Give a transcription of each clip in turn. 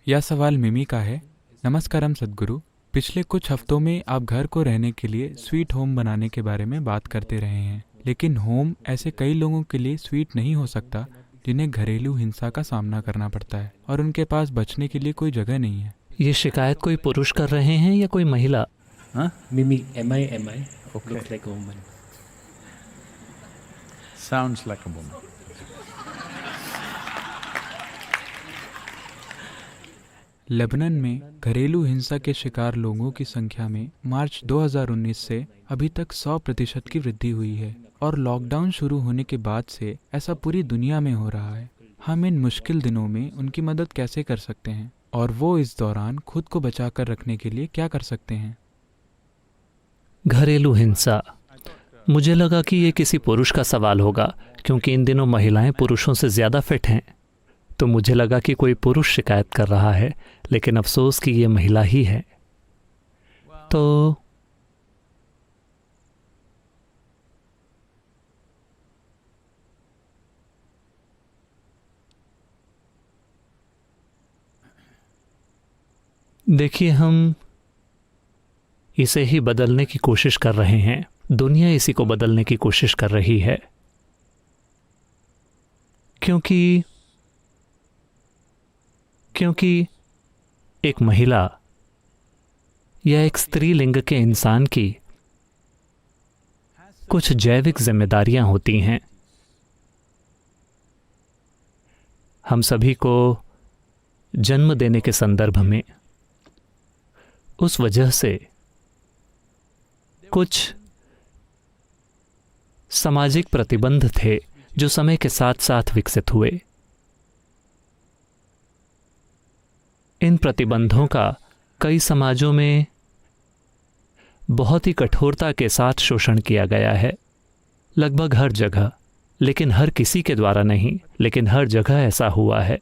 यह सवाल मिमी का है। नमस्कारम सद्गुरु। पिछले कुछ हफ्तों में आप घर को रहने के लिए स्वीट होम बनाने के बारे में बात करते रहे हैं, लेकिन होम ऐसे कई लोगों के लिए स्वीट नहीं हो सकता जिन्हें घरेलू हिंसा का सामना करना पड़ता है और उनके पास बचने के लिए कोई जगह नहीं है। ये शिकायत कोई पुरुष कर रहे हैं या कोई महिला? Huh? Mimi, am I? Okay. Looks like a woman. Sounds like a woman. Lebanon में घरेलू हिंसा के शिकार लोगों की संख्या में मार्च 2019 से अभी तक 100% की वृद्धि हुई है और लॉकडाउन शुरू होने के बाद से ऐसा पूरी दुनिया में हो रहा है। हम इन मुश्किल दिनों में उनकी मदद कैसे कर सकते हैं और वो इस दौरान खुद को बचाकर रखने के लिए क्या कर सकते हैं? घरेलू हिंसा, मुझे लगा कि ये किसी पुरुष का सवाल होगा क्योंकि इन दिनों महिलाएं पुरुषों से ज़्यादा फिट हैं। तो मुझे लगा कि कोई पुरुष शिकायत कर रहा है, लेकिन अफसोस कि ये महिला ही है। तो देखिए, हम इसे ही बदलने की कोशिश कर रहे हैं। दुनिया इसी को बदलने की कोशिश कर रही है, क्योंकि एक महिला या एक स्त्रीलिंग के इंसान की कुछ जैविक जिम्मेदारियां होती हैं। हम सभी को जन्म देने के संदर्भ में उस वजह से कुछ सामाजिक प्रतिबंध थे जो समय के साथ साथ विकसित हुए। इन प्रतिबंधों का कई समाजों में बहुत ही कठोरता के साथ शोषण किया गया है, लगभग हर जगह, लेकिन हर किसी के द्वारा नहीं, लेकिन हर जगह ऐसा हुआ है।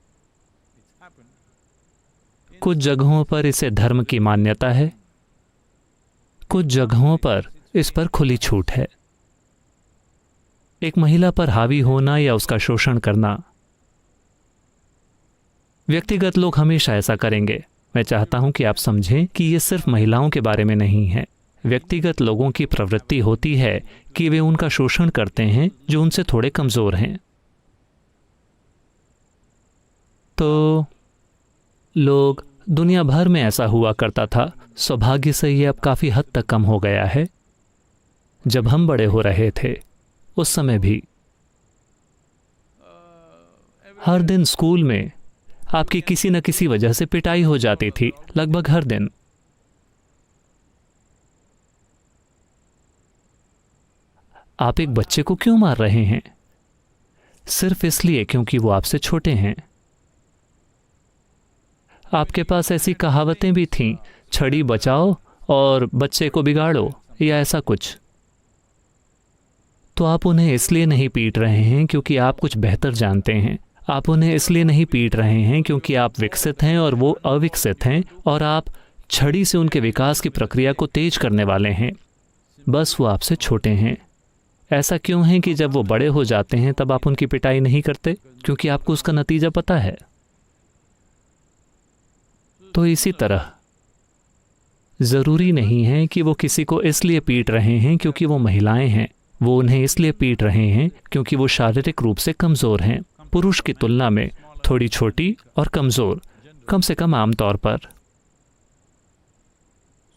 कुछ जगहों पर इसे धर्म की मान्यता है, कुछ जगहों पर इस पर खुली छूट है। एक महिला पर हावी होना या उसका शोषण करना, व्यक्तिगत लोग हमेशा ऐसा करेंगे। मैं चाहता हूं कि आप समझें कि ये सिर्फ महिलाओं के बारे में नहीं है। व्यक्तिगत लोगों की प्रवृत्ति होती है कि वे उनका शोषण करते हैं जो उनसे थोड़े कमजोर हैं। तो लोग दुनिया भर में ऐसा हुआ करता था। सौभाग्य से ये अब काफ़ी हद तक कम हो गया है। जब हम बड़े हो रहे थे उस समय भी हर दिन स्कूल में आपकी किसी न किसी वजह से पिटाई हो जाती थी, लगभग हर दिन। आप एक बच्चे को क्यों मार रहे हैं? सिर्फ इसलिए क्योंकि वो आपसे छोटे हैं। आपके पास ऐसी कहावतें भी थीं, छड़ी बचाओ और बच्चे को बिगाड़ो, या ऐसा कुछ। तो आप उन्हें इसलिए नहीं पीट रहे हैं क्योंकि आप कुछ बेहतर जानते हैं। आप उन्हें इसलिए नहीं पीट रहे हैं क्योंकि आप विकसित हैं और वो अविकसित हैं, और आप छड़ी से उनके विकास की प्रक्रिया को तेज करने वाले हैं। बस वो आपसे छोटे हैं। ऐसा क्यों है कि जब वो बड़े हो जाते हैं तब आप उनकी पिटाई नहीं करते? क्योंकि आपको उसका नतीजा पता है। तो इसी तरह ज़रूरी नहीं है कि वो किसी को इसलिए पीट रहे हैं क्योंकि वो महिलाएं हैं। वो उन्हें इसलिए पीट रहे हैं क्योंकि वो शारीरिक रूप से कमज़ोर हैं, पुरुष की तुलना में थोड़ी छोटी और कमज़ोर, कम से कम आमतौर पर।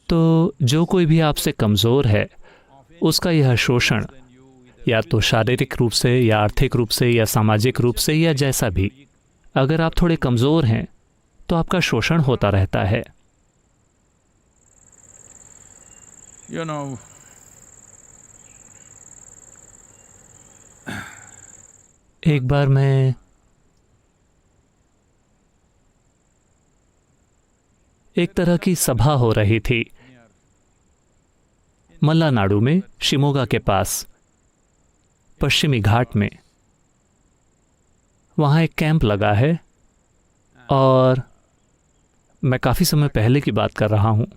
तो जो कोई भी आपसे कमज़ोर है, उसका यह शोषण या तो शारीरिक रूप से या आर्थिक रूप से या सामाजिक रूप से या जैसा भी, अगर आप थोड़े कमज़ोर हैं तो आपका शोषण होता रहता है। You know, एक बार मैं एक तरह की सभा हो रही थी मल्लानाडु में, शिमोगा के पास, पश्चिमी घाट में। वहाँ एक कैंप लगा है और मैं काफ़ी समय पहले की बात कर रहा हूँ।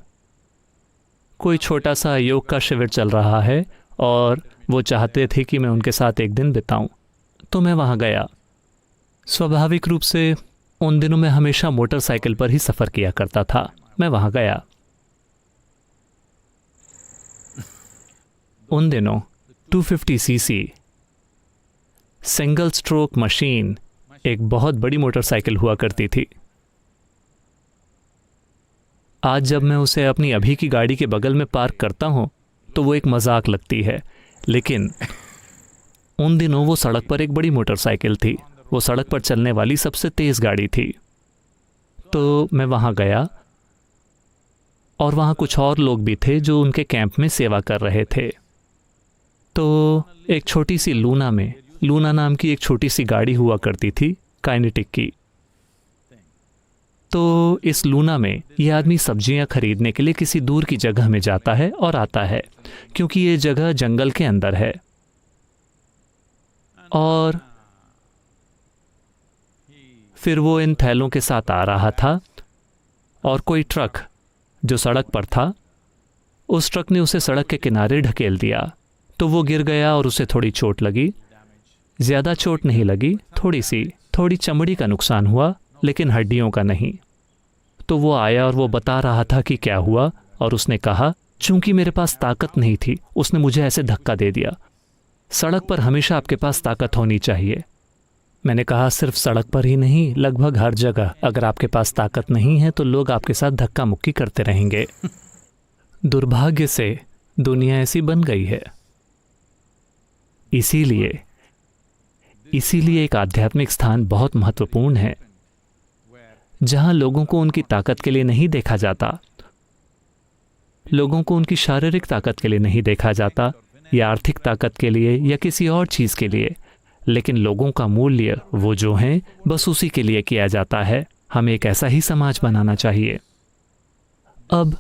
कोई छोटा सा योग का शिविर चल रहा है और वो चाहते थे कि मैं उनके साथ एक दिन बिताऊं। तो मैं वहाँ गया। स्वाभाविक रूप से उन दिनों मैं हमेशा मोटरसाइकिल पर ही सफ़र किया करता था। मैं वहाँ गया। उन दिनों 250 सीसी सिंगल स्ट्रोक मशीन एक बहुत बड़ी मोटरसाइकिल हुआ करती थी। आज जब मैं उसे अपनी अभी की गाड़ी के बगल में पार्क करता हूँ तो वो एक मजाक लगती है, लेकिन उन दिनों वो सड़क पर एक बड़ी मोटरसाइकिल थी। वो सड़क पर चलने वाली सबसे तेज़ गाड़ी थी। तो मैं वहाँ गया और वहाँ कुछ और लोग भी थे जो उनके कैंप में सेवा कर रहे थे। तो एक छोटी सी लूना नाम की एक छोटी सी गाड़ी हुआ करती थी, काइनेटिक की। तो इस लूना में ये आदमी सब्जियां खरीदने के लिए किसी दूर की जगह में जाता है और आता है, क्योंकि ये जगह जंगल के अंदर है। और फिर वो इन थैलों के साथ आ रहा था और कोई ट्रक जो सड़क पर था, उस ट्रक ने उसे सड़क के किनारे ढकेल दिया। तो वो गिर गया और उसे थोड़ी चोट लगी। ज़्यादा चोट नहीं लगी, थोड़ी चमड़ी का नुकसान हुआ, लेकिन हड्डियों का नहीं। तो वो आया और वो बता रहा था कि क्या हुआ, और उसने कहा चूंकि मेरे पास ताकत नहीं थी, उसने मुझे ऐसे धक्का दे दिया। सड़क पर हमेशा आपके पास ताकत होनी चाहिए। मैंने कहा सिर्फ सड़क पर ही नहीं, लगभग हर जगह अगर आपके पास ताकत नहीं है तो लोग आपके साथ धक्का मुक्की करते रहेंगे। दुर्भाग्य से दुनिया ऐसी बन गई है। इसीलिए एक आध्यात्मिक स्थान बहुत महत्वपूर्ण है, जहां लोगों को उनकी ताकत के लिए नहीं देखा जाता, लोगों को उनकी शारीरिक ताकत के लिए नहीं देखा जाता, या आर्थिक ताकत के लिए, या किसी और चीज के लिए, लेकिन लोगों का मूल्य वो जो हैं बस उसी के लिए किया जाता है। हमें एक ऐसा ही समाज बनाना चाहिए। अब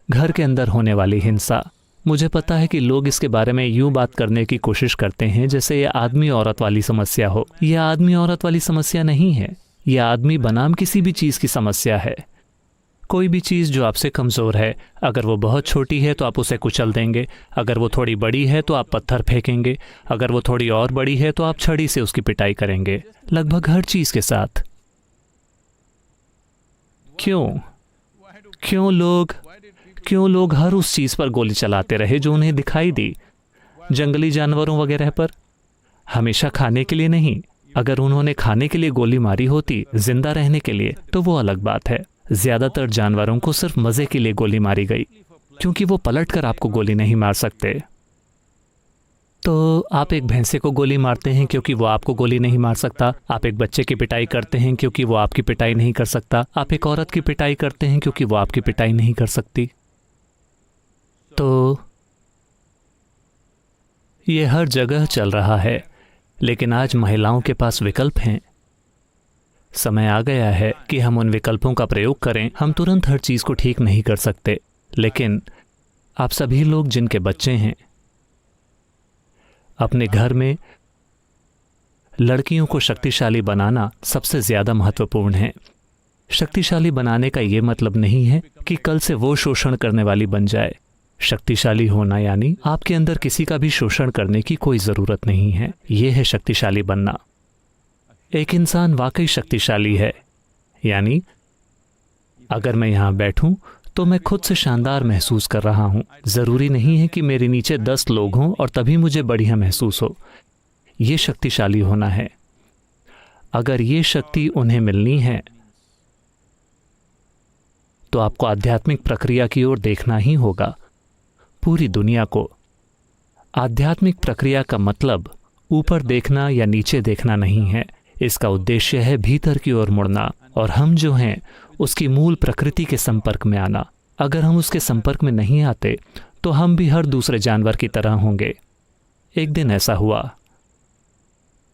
घर के अंदर होने वाली हिंसा, मुझे पता है कि लोग इसके बारे में यूं बात करने की कोशिश करते हैं जैसे ये आदमी औरत वाली समस्या हो। यह आदमी औरत वाली समस्या नहीं है, यह आदमी बनाम किसी भी चीज़ की समस्या है। कोई भी चीज़ जो आपसे कमज़ोर है, अगर वो बहुत छोटी है तो आप उसे कुचल देंगे, अगर वो थोड़ी बड़ी है तो आप पत्थर फेंकेंगे, अगर वो थोड़ी और बड़ी है तो आप छड़ी से उसकी पिटाई करेंगे, लगभग हर चीज़ के साथ। क्यों लोग हर उस चीज़ पर गोली चलाते रहे जो उन्हें दिखाई दी? जंगली जानवरों वगैरह पर? हमेशा खाने के लिए नहीं। अगर उन्होंने खाने के लिए गोली मारी होती, जिंदा रहने के लिए, तो वो अलग बात है। ज्यादातर जानवरों को सिर्फ मजे के लिए गोली मारी गई, क्योंकि वो पलटकर आपको गोली नहीं मार सकते। तो आप एक भैंसे को गोली मारते हैं क्योंकि वो आपको गोली नहीं मार सकता। आप एक बच्चे की पिटाई करते हैं क्योंकि वो आपकी पिटाई नहीं कर सकता। आप एक औरत की पिटाई करते हैं क्योंकि वो आपकी पिटाई नहीं कर सकती। तो ये हर जगह चल रहा है, लेकिन आज महिलाओं के पास विकल्प हैं। समय आ गया है कि हम उन विकल्पों का प्रयोग करें। हम तुरंत हर चीज़ को ठीक नहीं कर सकते, लेकिन आप सभी लोग जिनके बच्चे हैं, अपने घर में लड़कियों को शक्तिशाली बनाना सबसे ज़्यादा महत्वपूर्ण है। शक्तिशाली बनाने का ये मतलब नहीं है कि कल से वो शोषण करने वाली बन जाए। शक्तिशाली होना यानी आपके अंदर किसी का भी शोषण करने की कोई ज़रूरत नहीं है। ये है शक्तिशाली बनना। एक इंसान वाकई शक्तिशाली है, यानी अगर मैं यहाँ बैठूं तो मैं खुद से शानदार महसूस कर रहा हूँ। ज़रूरी नहीं है कि मेरे नीचे 10 लोग हों और तभी मुझे बढ़िया महसूस हो। ये शक्तिशाली होना है। अगर ये शक्ति उन्हें मिलनी है तो आपको आध्यात्मिक प्रक्रिया की ओर देखना ही होगा। पूरी दुनिया को आध्यात्मिक प्रक्रिया का मतलब ऊपर देखना या नीचे देखना नहीं है। इसका उद्देश्य है भीतर की ओर मुड़ना, और हम जो हैं उसकी मूल प्रकृति के संपर्क में आना। अगर हम उसके संपर्क में नहीं आते तो हम भी हर दूसरे जानवर की तरह होंगे। एक दिन ऐसा हुआ,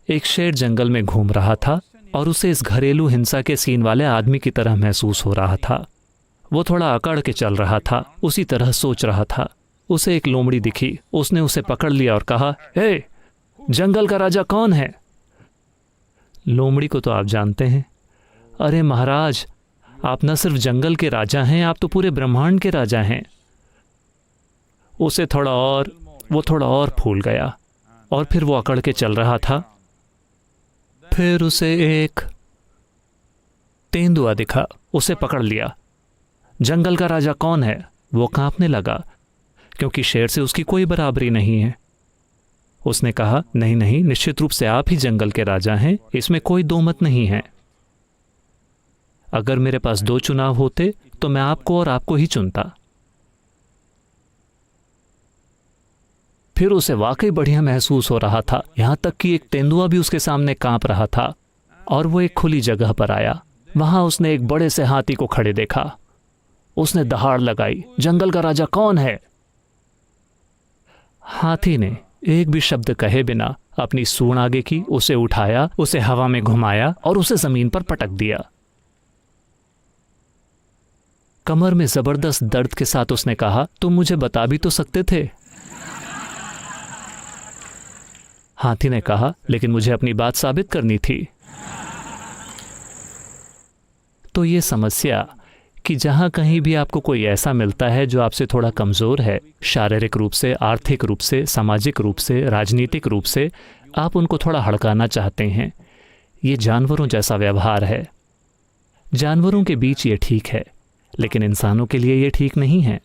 एक शेर जंगल में घूम रहा था और उसे इस घरेलू हिंसा के सीन वाले आदमी की तरह महसूस हो रहा था। वो थोड़ा अकड़ के चल रहा था, उसी तरह सोच रहा था। उसे एक लोमड़ी दिखी, उसने उसे पकड़ लिया और कहा, हे, जंगल का राजा कौन है? लोमड़ी को तो आप जानते हैं। अरे महाराज, आप न सिर्फ जंगल के राजा हैं, आप तो पूरे ब्रह्मांड के राजा हैं। उसे वो थोड़ा और फूल गया और फिर वो अकड़ के चल रहा था। फिर उसे एक तेंदुआ दिखा, उसे पकड़ लिया। जंगल का राजा कौन है? वो कांपने लगा, क्योंकि शेर से उसकी कोई बराबरी नहीं है। उसने कहा, नहीं नहीं, निश्चित रूप से आप ही जंगल के राजा हैं, इसमें कोई दो मत नहीं है। अगर मेरे पास 2 चुनाव होते तो मैं आपको और आपको ही चुनता। फिर उसे वाकई बढ़िया महसूस हो रहा था, यहां तक कि एक तेंदुआ भी उसके सामने कांप रहा था। और वो एक खुली जगह पर आया। वहां उसने एक बड़े से हाथी को खड़े देखा। उसने दहाड़ लगाई, जंगल का राजा कौन है? हाथी ने एक भी शब्द कहे बिना अपनी सूंड आगे की, उसे उठाया, उसे हवा में घुमाया और उसे जमीन पर पटक दिया। कमर में जबरदस्त दर्द के साथ उसने कहा, तुम मुझे बता भी तो सकते थे। हाथी ने कहा, लेकिन मुझे अपनी बात साबित करनी थी। तो ये समस्या कि जहां कहीं भी आपको कोई ऐसा मिलता है जो आपसे थोड़ा कमजोर है, शारीरिक रूप से, आर्थिक रूप से, सामाजिक रूप से, राजनीतिक रूप से, आप उनको थोड़ा हड़काना चाहते हैं। ये जानवरों जैसा व्यवहार है। जानवरों के बीच ये ठीक है, लेकिन इंसानों के लिए ये ठीक नहीं है।